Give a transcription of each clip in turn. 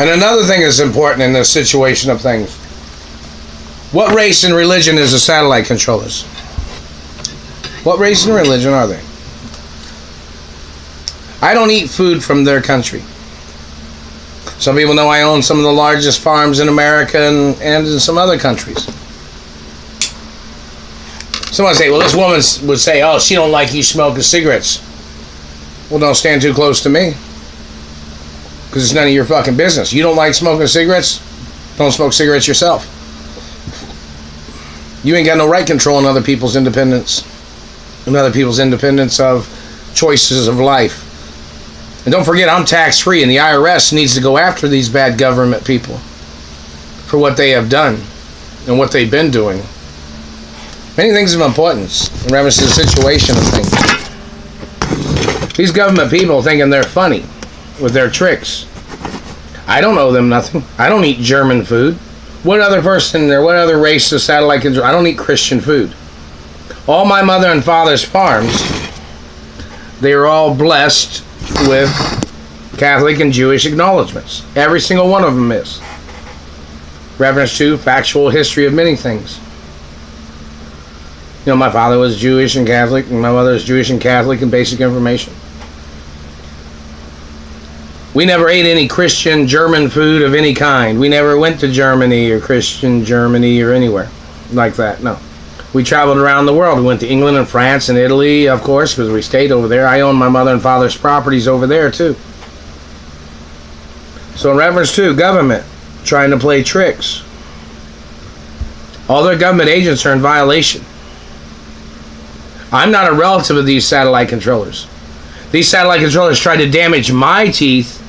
And another thing that's important in this situation of things, what race and religion is the satellite controllers? What race and religion are they? I don't eat food from their country. Some people know I own some of the largest farms in America and in some other countries. Someone say, well, this woman would say, oh, she don't like you smoking cigarettes. Well, don't stand too close to me. Because it's none of your fucking business. You don't like smoking cigarettes? Don't smoke cigarettes yourself. You ain't got no right controlling other people's independence. And other people's independence of choices of life. And don't forget, I'm tax-free, and the IRS needs to go after these bad government people for what they have done and what they've been doing. Many things of importance in reference to the situation of things. These government people thinking they're funny with their tricks. I don't owe them nothing. I don't eat German food. What other person or what other race of satellite control? I don't eat Christian food. All my mother and father's farms, they are all blessed with Catholic and Jewish acknowledgments. Every single one of them is. Reference to factual history of many things. You know, my father was Jewish and Catholic, and my mother was Jewish and Catholic, and basic information. We never ate any Christian German food of any kind. We never went to Germany or Christian Germany or anywhere like that, no. We traveled around the world. We went to England and France and Italy, of course, because we stayed over there. I own my mother and father's properties over there, too. So in reference to government trying to play tricks, all their government agents are in violation. I'm not a relative of these satellite controllers. These satellite controllers tried to damage my teeth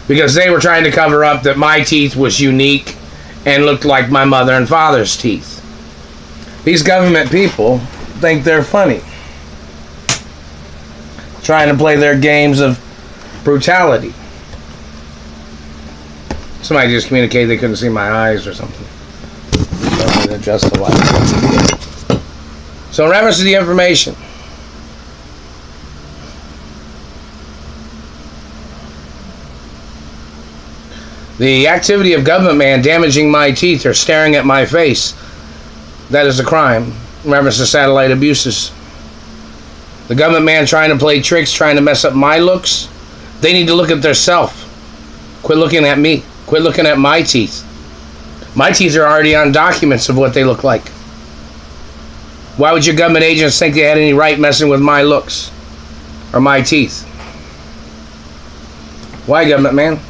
because they were trying to cover up that my teeth was unique and looked like my mother and father's teeth. These government people think they're funny, trying to play their games of brutality. Somebody just communicated they couldn't see my eyes or something. So adjust the light. So in reference to the information, the activity of government man damaging my teeth or staring at my face, that is a crime. In reference to satellite abuses. The government man trying to play tricks, trying to mess up my looks, they need to look at themselves. Quit looking at me. Quit looking at my teeth. My teeth are already on documents of what they look like. Why would your government agents think they had any right messing with my looks or my teeth? Why, government man?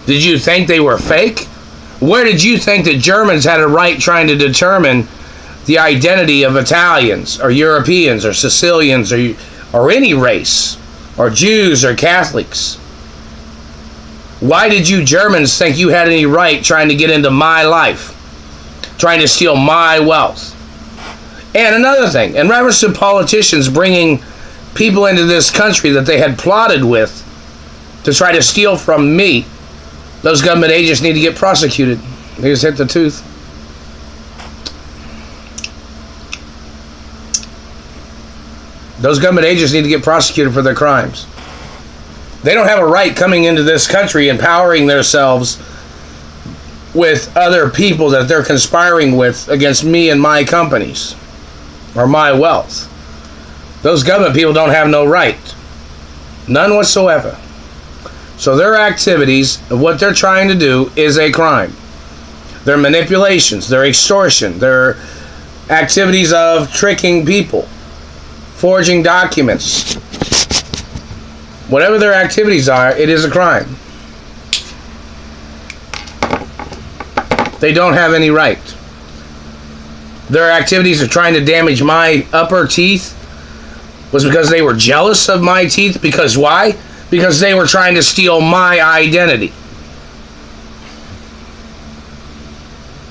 Did you think they were fake? Where did you think the Germans had a right trying to determine the identity of Italians or Europeans or Sicilians or any race or Jews or Catholics? Why did you Germans think you had any right trying to get into my life, trying to steal my wealth? And another thing, in reference to politicians bringing people into this country that they had plotted with to try to steal from me, those government agents need to get prosecuted. They just hit the tooth. Those government agents need to get prosecuted for their crimes. They don't have a right coming into this country empowering themselves with other people that they're conspiring with against me and my companies or my wealth. Those government people don't have no right. None whatsoever. So their activities of what they're trying to do is a crime. Their manipulations, their extortion, their activities of tricking people, forging documents. Whatever their activities are, it is a crime. They don't have any right. Their activities of trying to damage my upper teeth was because they were jealous of my teeth. Because why? Because they were trying to steal my identity.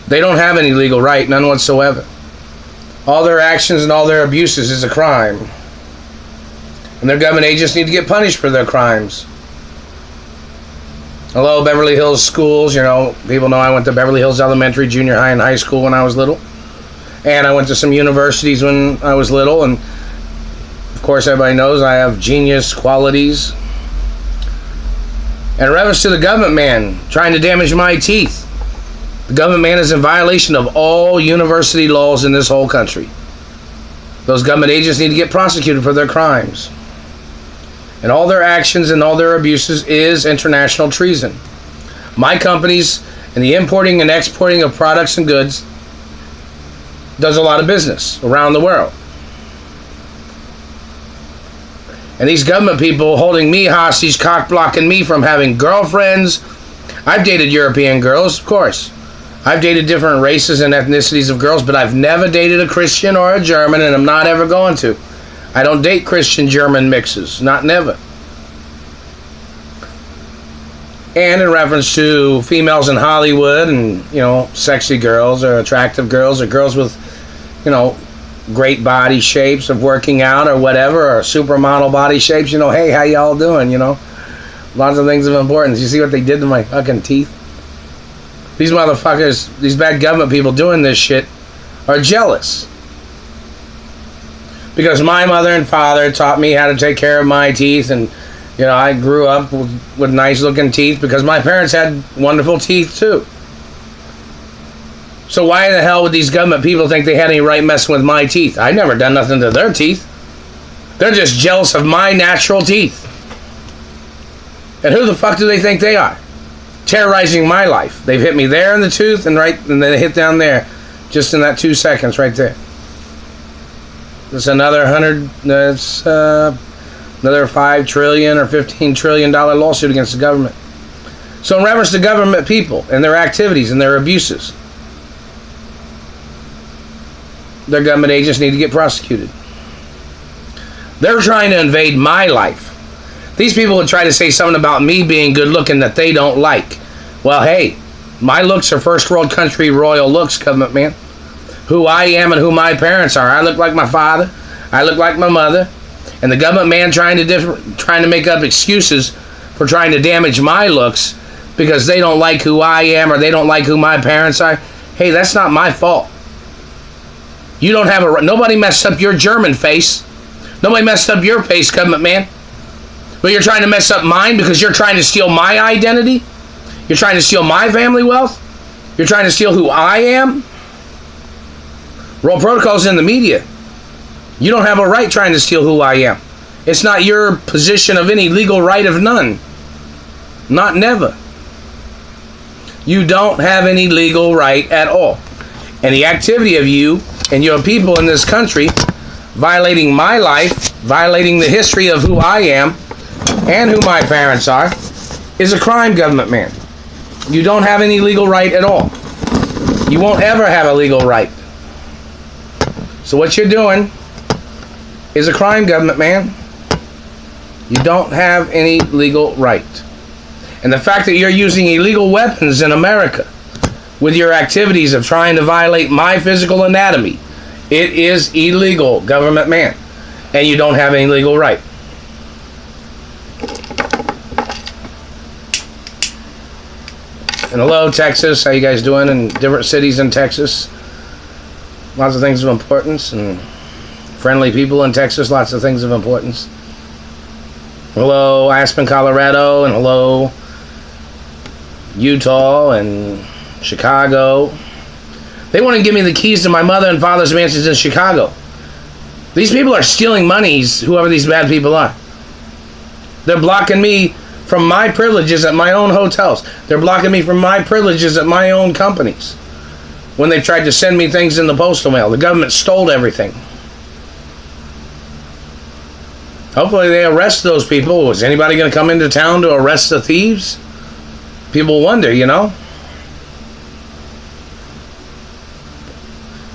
They don't have any legal right, none whatsoever. All their actions and all their abuses is a crime. And their government agents need to get punished for their crimes. Hello, Beverly Hills schools. You know, people know I went to Beverly Hills Elementary, junior high, and high school when I was little. And I went to some universities when I was little. And, of course, everybody knows I have genius qualities. And in reference to the government man trying to damage my teeth, the government man is in violation of all university laws in this whole country. Those government agents need to get prosecuted for their crimes. And all their actions and all their abuses is international treason. My companies and the importing and exporting of products and goods does a lot of business around the world. And these government people holding me hostage, cock-blocking me from having girlfriends. I've dated European girls, of course. I've dated different races and ethnicities of girls, but I've never dated a Christian or a German, and I'm not ever going to. I don't date Christian-German mixes. Not never. And in reference to females in Hollywood and, sexy girls or attractive girls or girls with, great body shapes of working out or whatever, or supermodel body shapes, hey, how y'all doing, Lots of things of importance. You see what they did to my fucking teeth? These motherfuckers, these bad government people doing this shit are jealous. Because my mother and father taught me how to take care of my teeth, and I grew up with nice looking teeth because my parents had wonderful teeth too. So why the hell would these government people think they had any right messing with my teeth? I've never done nothing to their teeth. They're just jealous of my natural teeth. And who the fuck do they think they are? Terrorizing my life. They've hit me there in the tooth and then they hit down there. Just in that 2 seconds right there. That's another another $5 trillion or $15 trillion lawsuit against the government. So in reference to government people and their activities and their abuses, their government agents need to get prosecuted. They're trying to invade my life. These people would try to say something about me being good looking that they don't like. Well, hey, my looks are first world country royal looks, government man. Who I am and who my parents are. I look like my father. I look like my mother. And the government man trying to make up excuses for trying to damage my looks because they don't like who I am or they don't like who my parents are. Hey, that's not my fault. You don't have nobody messed up your German face. Nobody messed up your face, government man. But you're trying to mess up mine because you're trying to steal my identity? You're trying to steal my family wealth? You're trying to steal who I am? Roll protocols in the media. You don't have a right trying to steal who I am. It's not your position of any legal right of none. Not never. You don't have any legal right at all. And the activity of you and your people in this country violating my life, violating the history of who I am and who my parents are, is a crime, government man. You don't have any legal right at all. You won't ever have a legal right. So what you're doing is a crime, government man. You don't have any legal right. And the fact that you're using illegal weapons in America with your activities of trying to violate my physical anatomy, it is illegal, government man. And you don't have any legal right. And hello, Texas. How you guys doing in different cities in Texas? Lots of things of importance. And friendly people in Texas. Lots of things of importance. Hello, Aspen, Colorado. And hello, Utah and Chicago. They want to give me the keys to my mother and father's mansions in Chicago. These people are stealing monies, whoever these bad people are. They're blocking me from my privileges at my own hotels. They're blocking me from my privileges at my own companies. When they tried to send me things in the postal mail, the government stole everything. Hopefully they arrest those people. Is anybody going to come into town to arrest the thieves? People wonder,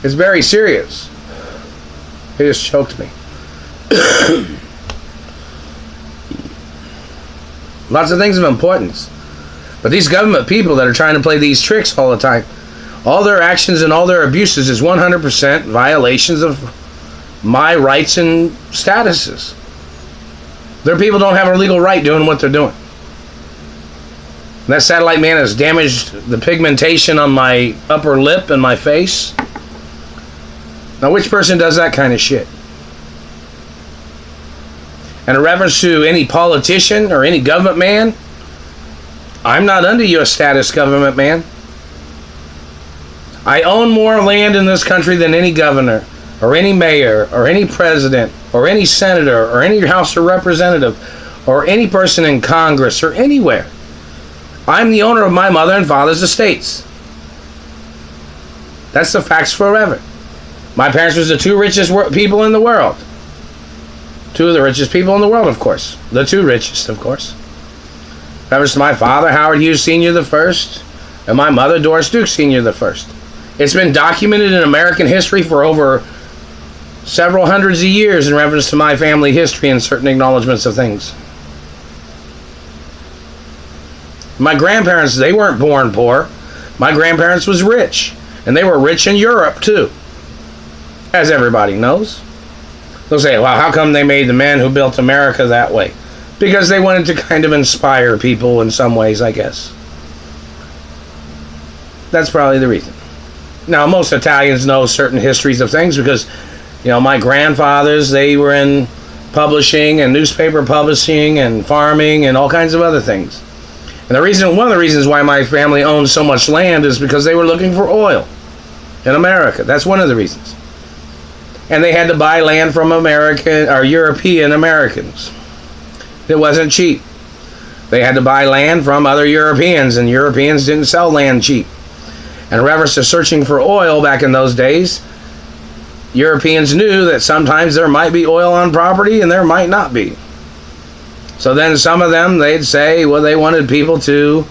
It's very serious. It just choked me. Lots of things of importance. But these government people that are trying to play these tricks all the time, all their actions and all their abuses is 100% violations of my rights and statuses. Their people don't have a legal right doing what they're doing. And that satellite man has damaged the pigmentation on my upper lip and my face. Now, which person does that kind of shit? And in reference to any politician or any government man I'm not under your status, government man. I own more land in this country than any governor, or any mayor, or any president, or any senator, or any House of Representative, or any person in Congress, or anywhere. I'm the owner of my mother and father's estates. That's the facts forever. My parents was the two richest people in the world. Two of the richest people in the world, of course. The two richest, of course. Reference to my father, Howard Hughes Sr. the First, and my mother, Doris Duke Sr. the First. It's been documented in American history for over several hundreds of years in reference to my family history and certain acknowledgments of things. My grandparents, they weren't born poor. My grandparents was rich. And they were rich in Europe, too. As everybody knows. They'll say, well, how come they made the men who built America that way? Because they wanted to kind of inspire people in some ways, I guess. That's probably the reason. Now, most Italians know certain histories of things because, you know, my grandfathers, they were in publishing and newspaper publishing and farming and all kinds of other things. And one of the reasons why my family owned so much land is because they were looking for oil in America. That's one of the reasons. And they had to buy land from American or European Americans. It wasn't cheap. They had to buy land from other Europeans, and Europeans didn't sell land cheap. And in reference to searching for oil back in those days, Europeans knew that sometimes there might be oil on property and there might not be. So then some of them, they'd say, well, they wanted people to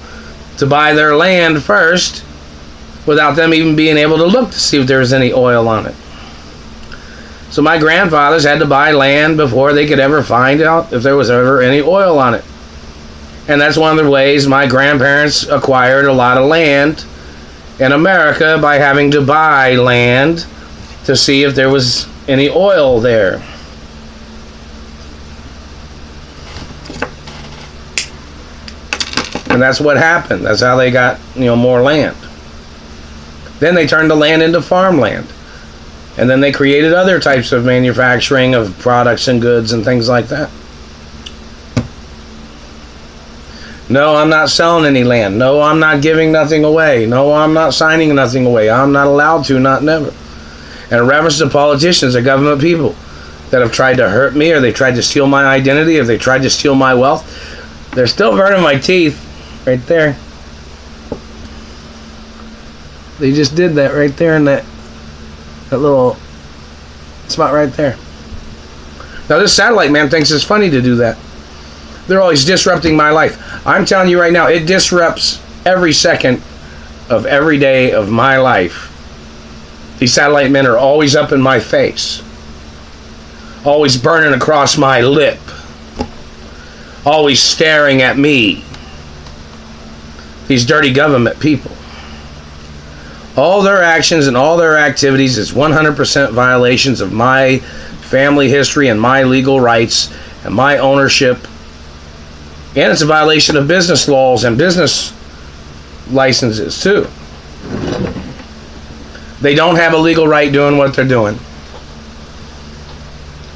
buy their land first without them even being able to look to see if there was any oil on it. So my grandfathers had to buy land before they could ever find out if there was ever any oil on it. And that's one of the ways my grandparents acquired a lot of land in America, by having to buy land to see if there was any oil there. And that's what happened. That's how they got, more land. Then they turned the land into farmland. And then they created other types of manufacturing of products and goods and things like that. No, I'm not selling any land. No, I'm not giving nothing away. No, I'm not signing nothing away. I'm not allowed to, not never. And in reference to politicians or government people that have tried to hurt me, or they tried to steal my identity, or they tried to steal my wealth, they're still burning my teeth right there. They just did that right there in that little spot right there. Now this satellite man thinks it's funny to do that. They're always disrupting my life. I'm telling you right now, it disrupts every second of every day of my life. These satellite men are always up in my face. Always burning across my lip. Always staring at me. These dirty government people. All their actions and all their activities is 100% violations of my family history and my legal rights and my ownership. And it's a violation of business laws and business licenses too. They don't have a legal right doing what they're doing.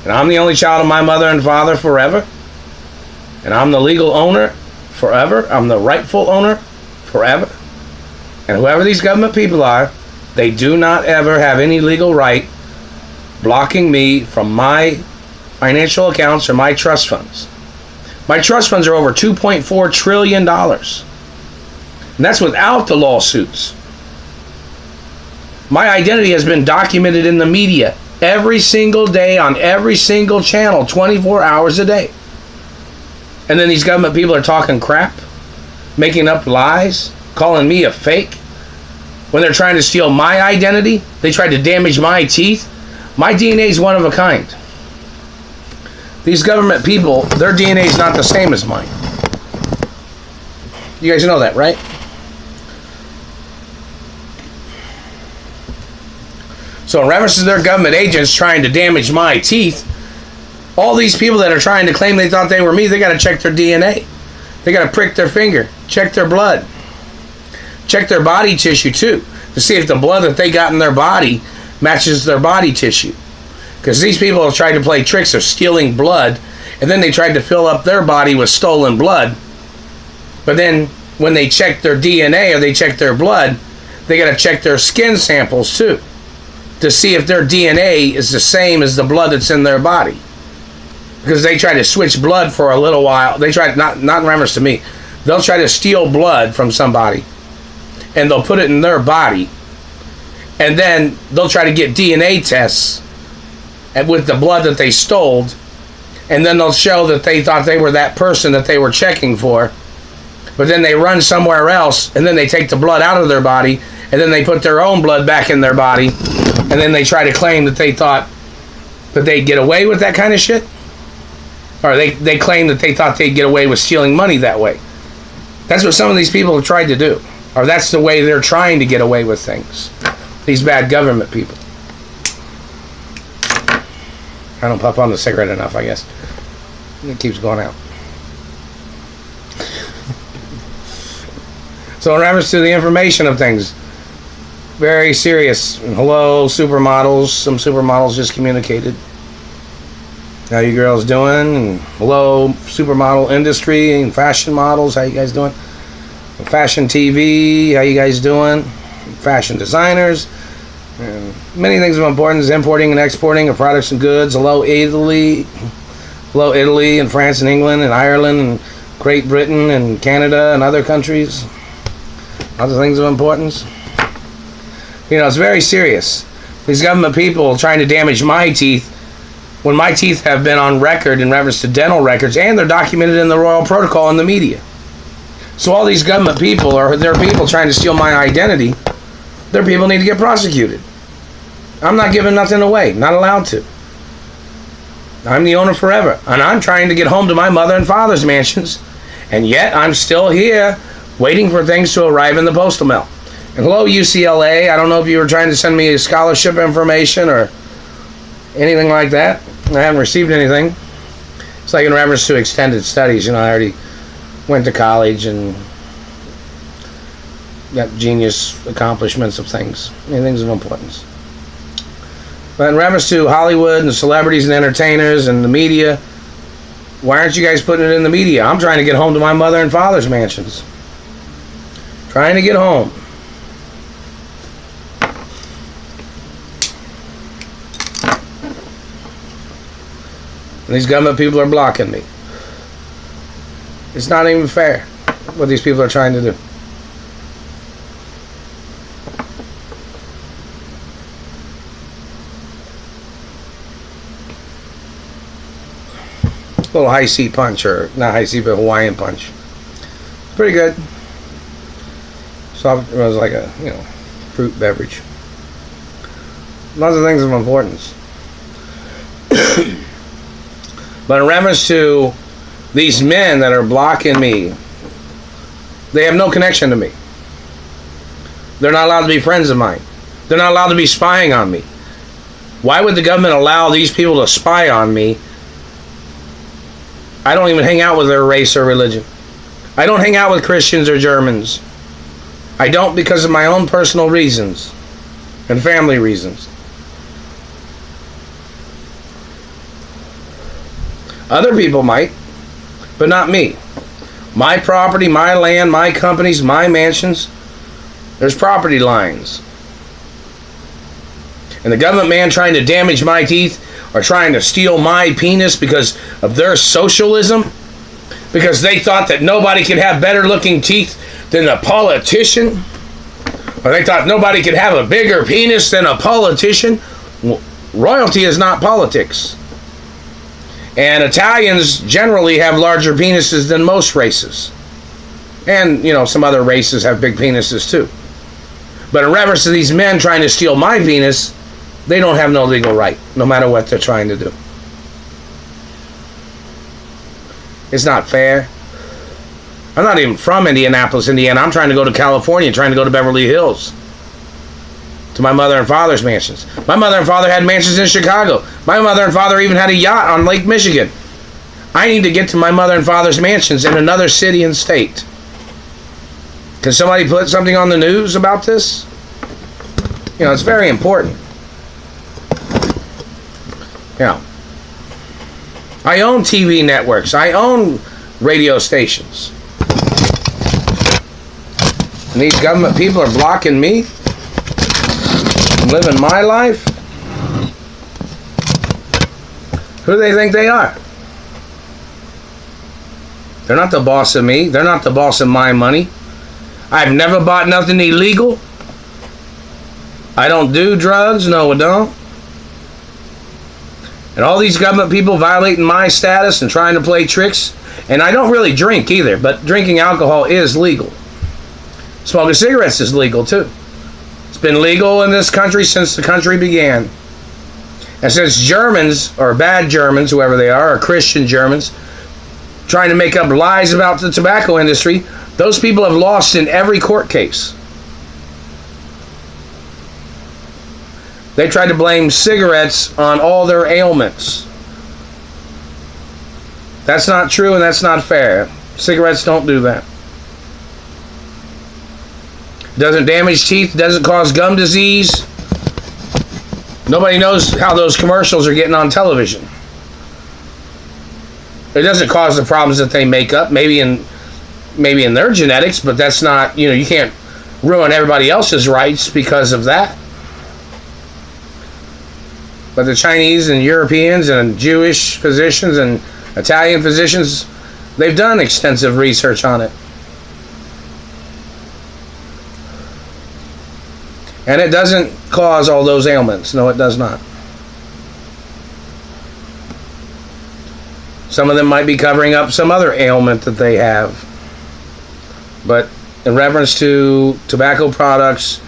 And I'm the only child of my mother and father forever. And I'm the legal owner forever. I'm the rightful owner forever. And whoever these government people are, they do not ever have any legal right blocking me from my financial accounts or my trust funds. My trust funds are over $2.4 trillion. And that's without the lawsuits. My identity has been documented in the media every single day on every single channel, 24 hours a day. And then these government people are talking crap, making up lies, calling me a fake. When they're trying to steal my identity, they tried to damage my teeth. My DNA is one of a kind. These government people, their DNA is not the same as mine. You guys know that, right? So in reference to their government agents trying to damage my teeth, all these people that are trying to claim they thought they were me, they got to check their DNA. They got to prick their finger, check their blood, check their body tissue too, to see if the blood that they got in their body matches their body tissue. Because these people have tried to play tricks of stealing blood, and then they tried to fill up their body with stolen blood. But then when they check their DNA or they check their blood, they got to check their skin samples too, to see if their DNA is the same as the blood that's in their body. Because they try to switch blood for a little while. They try, not in reference to me, they'll try to steal blood from somebody and they'll put it in their body, and then they'll try to get DNA tests with the blood that they stole, and then they'll show that they thought they were that person that they were checking for, but then they run somewhere else, and then they take the blood out of their body, and then they put their own blood back in their body, and then they try to claim that they thought that they'd get away with that kind of shit. Or they claim that they thought they'd get away with stealing money that way. That's what some of these people have tried to do. Or that's the way they're trying to get away with things. These bad government people. I don't puff on the cigarette enough, I guess. It keeps going out. So in reference to the information of things, very serious. Hello, supermodels. Some supermodels just communicated. How you girls doing? And hello, supermodel industry and fashion models. How you guys doing? Fashion TV. How you guys doing? Fashion designers. And many things of importance. Importing and exporting of products and goods. Hello, Italy. Hello, Italy and France and England and Ireland and Great Britain and Canada and other countries. Other things of importance. You know, it's very serious. These government people trying to damage my teeth when my teeth have been on record in reference to dental records, and they're documented in the Royal Protocol in the media. So all these government people, or their people trying to steal my identity, their people need to get prosecuted. I'm not giving nothing away, not allowed to. I'm the owner forever, and I'm trying to get home to my mother and father's mansions, and yet I'm still here waiting for things to arrive in the postal mail. And hello, UCLA. I don't know if you were trying to send me scholarship information or anything like that. I haven't received anything. It's like in reference to extended studies. You know, I already went to college and got genius accomplishments of things. Things of importance. But in reference to Hollywood and celebrities and entertainers and the media, why aren't you guys putting it in the media? I'm trying to get home to my mother and father's mansions. Trying to get home. And these government people are blocking me. It's not even fair what these people are trying to do. A little high C punch, or not high C, but Hawaiian punch. Pretty good. Soft, it was like a, fruit beverage. Lots of things of importance. But in reference to these men that are blocking me, they have no connection to me. They're not allowed to be friends of mine. They're not allowed to be spying on me. Why would the government allow these people to spy on me? I don't even hang out with their race or religion. I don't hang out with Christians or Germans. I don't, because of my own personal reasons and family reasons. Other people might, but not me. My property, my land, my companies, my mansions, there's property lines. And the government man trying to damage my teeth or trying to steal my penis because of their socialism, because they thought that nobody could have better looking teeth than a politician, or they thought nobody could have a bigger penis than a politician. Royalty is not politics. And Italians generally have larger penises than most races. And, some other races have big penises too. But in reference to these men trying to steal my penis, they don't have no legal right, no matter what they're trying to do. It's not fair. I'm not even from Indianapolis, Indiana. I'm trying to go to California, trying to go to Beverly Hills, to my mother and father's mansions. My mother and father had mansions in Chicago. My mother and father even had a yacht on Lake Michigan. I need to get to my mother and father's mansions in another city and state. Can somebody put something on the news about this? It's very important. I own TV networks. I own radio stations. And these government people are blocking me from living my life. Who do they think they are? They're not the boss of me. They're not the boss of my money. I've never bought nothing illegal. I don't do drugs. No, I don't. And all these government people violating my status and trying to play tricks. And I don't really drink either, but drinking alcohol is legal. Smoking cigarettes is legal too. It's been legal in this country since the country began. And since Germans, or bad Germans, whoever they are, or Christian Germans, trying to make up lies about the tobacco industry, those people have lost in every court case. They tried to blame cigarettes on all their ailments. That's not true and that's not fair. Cigarettes don't do that. It doesn't damage teeth, it doesn't cause gum disease. Nobody knows how those commercials are getting on television. It doesn't cause the problems that they make up, maybe in their genetics, but that's not, you can't ruin everybody else's rights because of that. But the Chinese and Europeans and Jewish physicians and Italian physicians, they've done extensive research on it. And it doesn't cause all those ailments. No, it does not. Some of them might be covering up some other ailment that they have. But in reference to tobacco products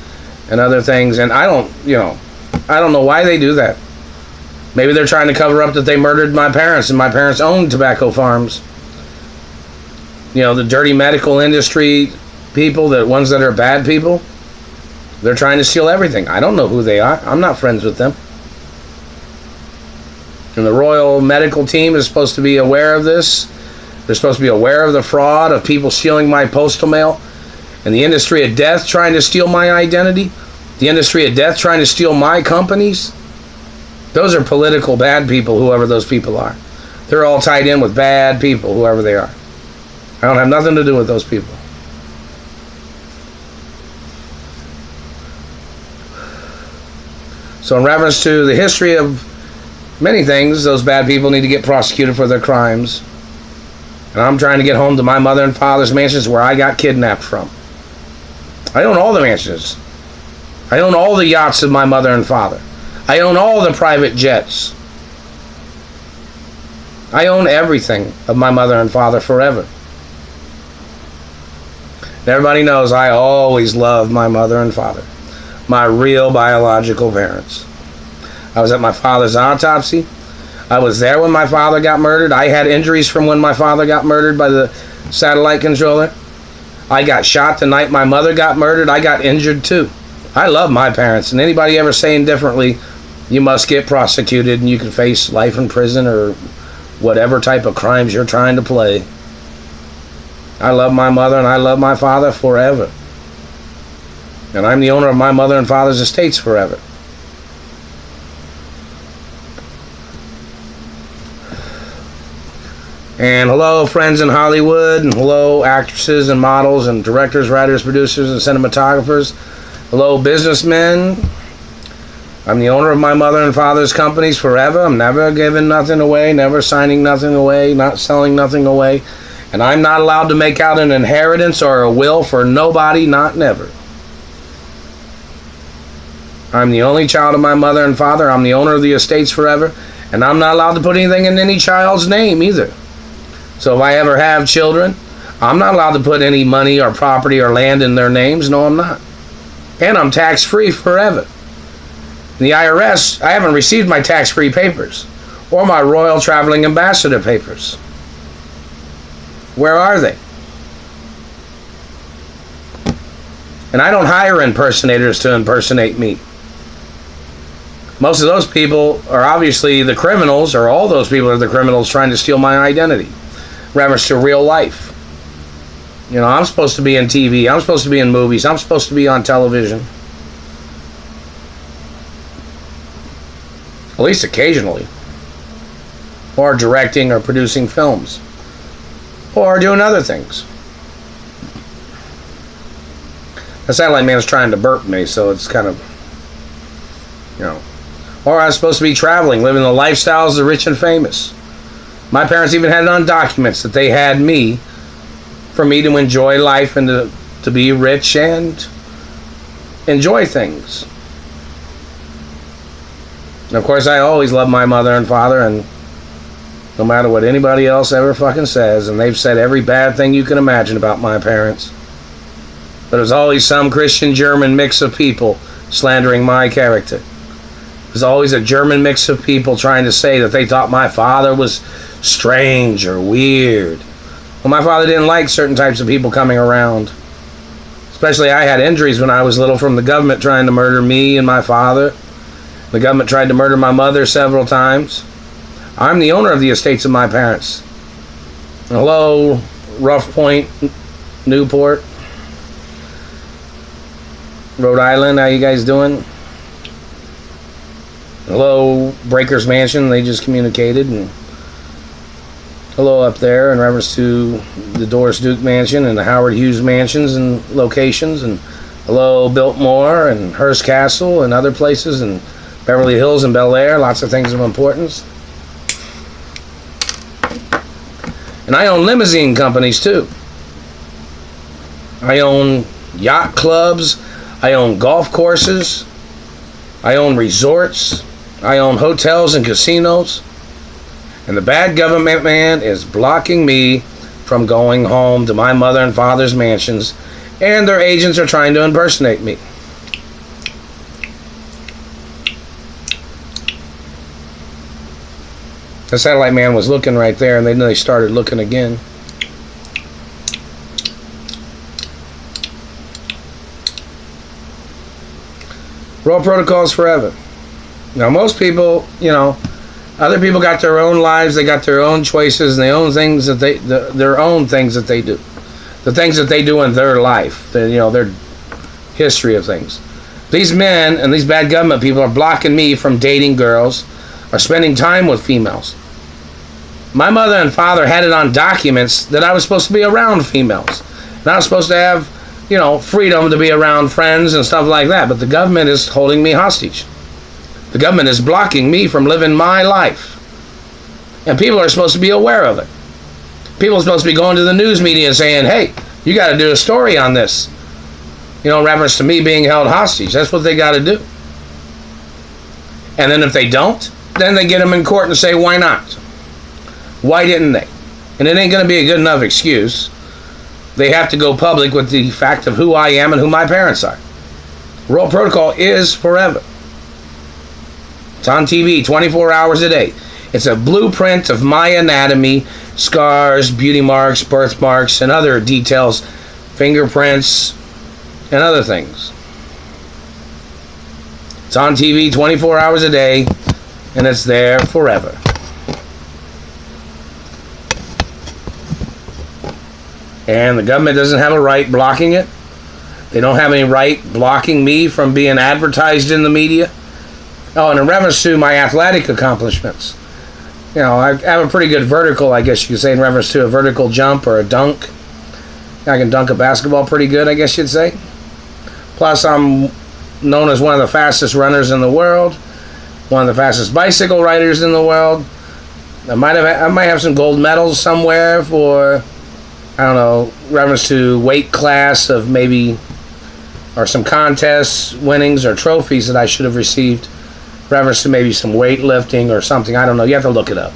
and other things, and I don't know why they do that. Maybe they're trying to cover up that they murdered my parents and my parents owned tobacco farms. The dirty medical industry people, the ones that are bad people, they're trying to steal everything. I don't know who they are. I'm not friends with them. And the Royal Medical Team is supposed to be aware of this. They're supposed to be aware of the fraud of people stealing my postal mail. And the industry of death trying to steal my identity. The industry of death trying to steal my companies. Those are political bad people, whoever those people are. They're all tied in with bad people, whoever they are. I don't have nothing to do with those people. So in reference to the history of many things, those bad people need to get prosecuted for their crimes. And I'm trying to get home to my mother and father's mansions where I got kidnapped from. I own all the mansions. I own all the yachts of my mother and father. I own all the private jets. I own everything of my mother and father forever. And everybody knows I always loved my mother and father. My real biological parents. I was at my father's autopsy. I was there when my father got murdered. I had injuries from when my father got murdered by the satellite controller. I got shot the night my mother got murdered. I got injured too. I love my parents, and anybody ever saying differently, you must get prosecuted and you can face life in prison or whatever type of crimes you're trying to play. I love my mother and I love my father forever. And I'm the owner of my mother and father's estates forever. And hello, friends in Hollywood, and hello, actresses and models and directors, writers, producers, and cinematographers. Hello, businessmen. I'm the owner of my mother and father's companies forever. I'm never giving nothing away, never signing nothing away, not selling nothing away. And I'm not allowed to make out an inheritance or a will for nobody, not never. I'm the only child of my mother and father. I'm the owner of the estates forever. And I'm not allowed to put anything in any child's name either. So if I ever have children, I'm not allowed to put any money or property or land in their names. No, I'm not. And I'm tax-free forever. In the IRS, I haven't received my tax-free papers or my Royal Traveling Ambassador papers. Where are they? And I don't hire impersonators to impersonate me. Most of those people are obviously the criminals, or all those people are the criminals trying to steal my identity. Reference to real life. I'm supposed to be in TV. I'm supposed to be in movies. I'm supposed to be on television. At least occasionally. Or directing or producing films. Or doing other things. The satellite man is trying to burp me, so it's kind of, you know. Or I was supposed to be traveling, living the lifestyles of the rich and famous. My parents even had it on documents that they had me for me to enjoy life and to be rich and enjoy things. And of course, I always loved my mother and father, and no matter what anybody else ever fucking says, and they've said every bad thing you can imagine about my parents, but there's always some Christian German mix of people slandering my character. There's always a German mix of people trying to say that they thought my father was strange or weird. Well, my father didn't like certain types of people coming around. Especially I had injuries when I was little from the government trying to murder me and my father. The government tried to murder my mother several times. I'm the owner of the estates of my parents. Hello, Rough Point, Newport, Rhode Island, how you guys doing? Hello, Breakers Mansion, they just communicated. And hello up there in reference to the Doris Duke Mansion and the Howard Hughes Mansions and locations. And hello, Biltmore and Hearst Castle and other places, and Beverly Hills and Bel Air, lots of things of importance. And I own limousine companies too. I own yacht clubs. I own golf courses. I own resorts. I own hotels and casinos. And the bad government man is blocking me from going home to my mother and father's mansions, and their agents are trying to impersonate me. The satellite man was looking right there, and then they started looking again. Roll protocols forever. Now, most people, other people got their own lives, they got their own choices, and their own things that their own things that they do, the things that they do in their life, their history of things. These men and these bad government people are blocking me from dating girls or spending time with females. My mother and father had it on documents that I was supposed to be around females, and I was supposed to have, freedom to be around friends and stuff like that. But the government is holding me hostage. The government is blocking me from living my life. And people are supposed to be aware of it. People are supposed to be going to the news media and saying, hey, you got to do a story on this. In reference to me being held hostage. That's what they got to do. And then if they don't, then they get them in court and say, why not? Why didn't they? And it ain't going to be a good enough excuse. They have to go public with the fact of who I am and who my parents are. Royal Protocol is forever. It's on TV 24 hours a day. It's a blueprint of my anatomy, scars, beauty marks, birthmarks, and other details, fingerprints, and other things. It's on TV 24 hours a day, and it's there forever. And the government doesn't have a right blocking it. They don't have any right blocking me from being advertised in the media. Oh, and in reference to my athletic accomplishments, I have a pretty good vertical, I guess you could say, in reference to a vertical jump or a dunk. I can dunk a basketball pretty good, I guess you'd say. Plus, I'm known as one of the fastest runners in the world, one of the fastest bicycle riders in the world. I might have some gold medals somewhere for, reference to weight class of maybe, or some contests, winnings, or trophies that I should have received. Reference to maybe some weightlifting or something. I don't know. You have to look it up.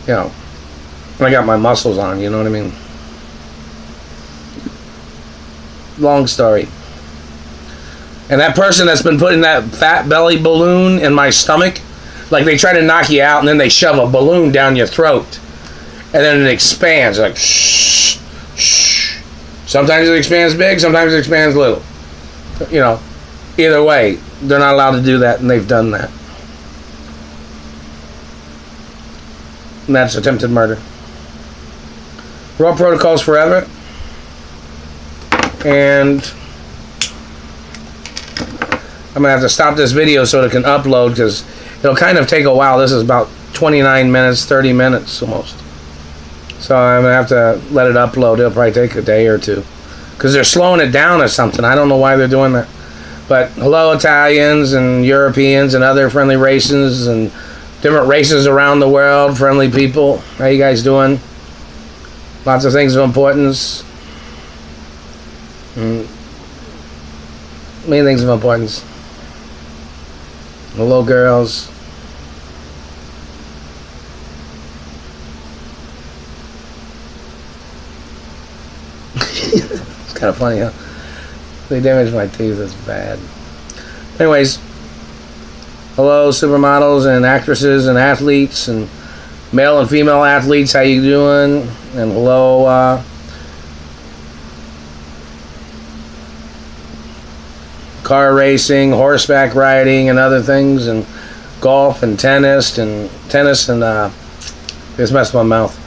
I got my muscles on, you know what I mean? Long story. And that person that's been putting that fat belly balloon in my stomach, like they try to knock you out and then they shove a balloon down your throat. And then it expands, like shh, shh. Sometimes it expands big, sometimes it expands little. Either way, they're not allowed to do that, and they've done that. And that's attempted murder. Raw protocols forever. And I'm going to have to stop this video so it can upload, because it'll kind of take a while. This is about 29 minutes, 30 minutes almost. So I'm going to have to let it upload. It'll probably take a day or two. because they're slowing it down or something. I don't know why they're doing that. But hello, Italians and Europeans and other friendly races and different races around the world, friendly people. How you guys doing? Lots of things of importance. Many things of importance. Hello, girls. It's kind of funny, huh? They damaged my teeth. It's bad. Anyways, hello, supermodels and actresses and athletes and male and female athletes. How you doing? And hello, car racing, horseback riding, and other things, and golf and tennis and just messed my mouth.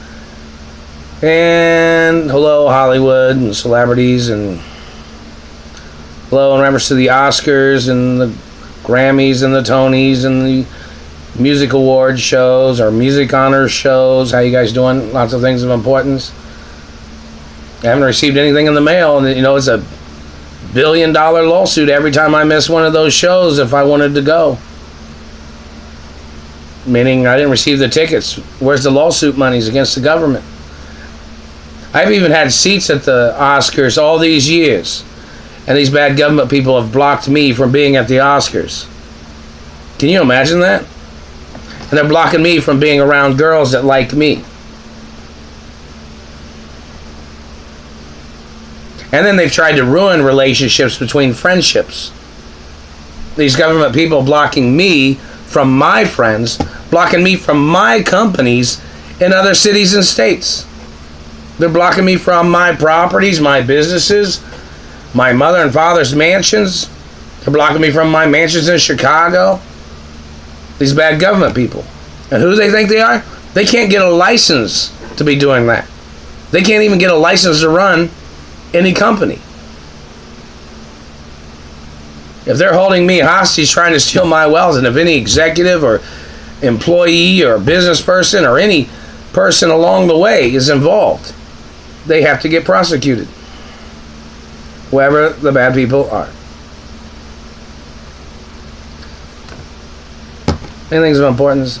And hello, Hollywood and celebrities, and hello in reference to the Oscars and the Grammys and the Tonys and the music awards shows or music honors shows. How you guys doing? Lots of things of importance. I haven't received anything in the mail, and it's a $1 billion lawsuit every time I miss one of those shows if I wanted to go. Meaning I didn't receive the tickets. Where's the lawsuit monies against the government? I've even had seats at the Oscars all these years, and these bad government people have blocked me from being at the Oscars. Can you imagine that? And they're blocking me from being around girls that like me. And then they've tried to ruin relationships between friendships. These government people blocking me from my friends, blocking me from my companies in other cities and states. They're blocking me from my properties, my businesses, my mother and father's mansions. They're blocking me from my mansions in Chicago. These bad government people. And who do they think they are? They can't get a license to be doing that. They can't even get a license to run any company. If they're holding me hostage trying to steal my wealth, and if any executive or employee or business person or any person along the way is involved, they have to get prosecuted. Whoever the bad people are. Anything of importance?